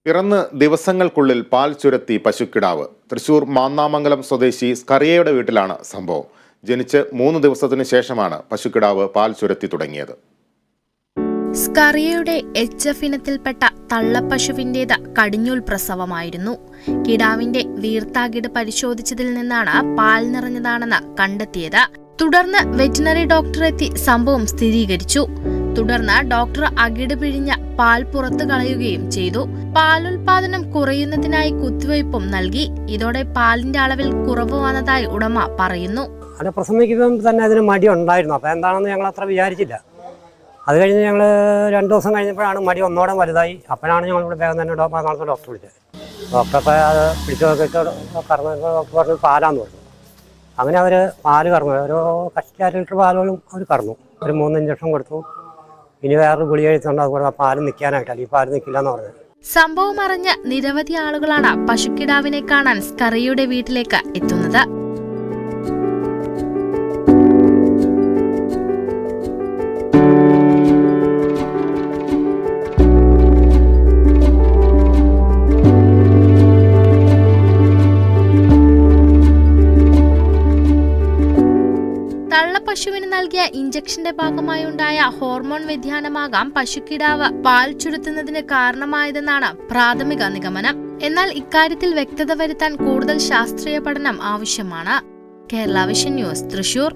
പിറന്ന് ദിവസങ്ങൾക്കുള്ളിൽ പാൽ ചുരത്തി പശുക്കിടാവ്. തൃശൂർ മാന്നാമംഗലം സ്വദേശി സ്കറിയയുടെ വീട്ടിലാണ് സംഭവം. ജനിച്ച് 3 ദിവസത്തിനു ശേഷമാണ് പശുക്കിടാവ് പാൽ ചുരത്തി തുടങ്ങിയത്. സ്കറിയയുടെ HF ഇനത്തിൽപ്പെട്ട തള്ളപ്പശുവിൻ്റേത് കടിഞ്ഞൂൽ പ്രസവമായിരുന്നു. കിടാവിന്റെ വീർത്താകിട് പരിശോധിച്ചതിൽ നിന്നാണ് പാൽ നിറഞ്ഞതാണെന്ന് കണ്ടെത്തിയത്. തുടർന്ന് വെറ്റിനറി ഡോക്ടർ എത്തി സംഭവം സ്ഥിരീകരിച്ചു. തുടർന്ന് ഡോക്ടർ അകിട് പിഴിഞ്ഞ പാൽ പുറത്തു കളയുകയും ചെയ്തു. പാലുൽപാദനം കുറയുന്നതിനായി കുത്തിവയ്പും നൽകി. ഇതോടെ പാലിന്റെ അളവിൽ കുറവ് വന്നതായി ഉടമ പറയുന്നു. പ്രസവിക്കുമ്പോൾ തന്നെ അതിന് മടി ഉണ്ടായിരുന്നു. അപ്പോൾ എന്താണെന്ന് ഞങ്ങൾ അത്ര വിചാരിച്ചില്ല. അത് കഴിഞ്ഞ് ഞങ്ങൾ 2 ദിവസം കഴിഞ്ഞപ്പോഴാണ് മടി ഒന്നോടെ വലുതായി. അപ്പോഴാണ് ഞങ്ങളിവിടെ വേഗം തന്നെ ഡോക്ടർ വിളിച്ചത്. ഡോക്ടറെ അത് പിടിച്ചു നോക്കിയിട്ട് കറന്നപ്പോൾ ഡോക്ടർ പറഞ്ഞു പാലാന്ന് പറഞ്ഞു. അങ്ങനെ അവർ പാല് കറന്നു. ഓരോ കഷ്ടി 1 ലിറ്റർ പാലുകളും അവർ കറന്നു. ഒരു 3 ഇഞ്ചക്ഷൻ കൊടുത്തു. ഇനി വേറൊരു ഗുളിക എഴുത്തുണ്ട്, അതുകൂടെ പാല് നിൽക്കാനായിട്ടല്ല, ഈ പാല് നിൽക്കില്ല എന്ന് പറഞ്ഞത്. സംഭവം അറിഞ്ഞ നിരവധി ആളുകളാണ് പശുക്കിടാവിനെ കാണാൻ സ്കറിയയുടെ വീട്ടിലേക്ക് എത്തുന്നത്. തള്ളപ്പശുവിന് നൽകിയ ഇഞ്ചക്ഷന്റെ ഭാഗമായുണ്ടായ ഹോർമോൺ വ്യതിയാനമാകാം പശുക്കിടാവ് പാൽ ചുരുത്തുന്നതിന് കാരണമായതെന്നാണ് പ്രാഥമിക നിഗമനം. എന്നാൽ ഇക്കാര്യത്തിൽ വ്യക്തത വരുത്താൻ കൂടുതൽ ശാസ്ത്രീയ പഠനം ആവശ്യമാണ്. Kerala vision news, Thrissur.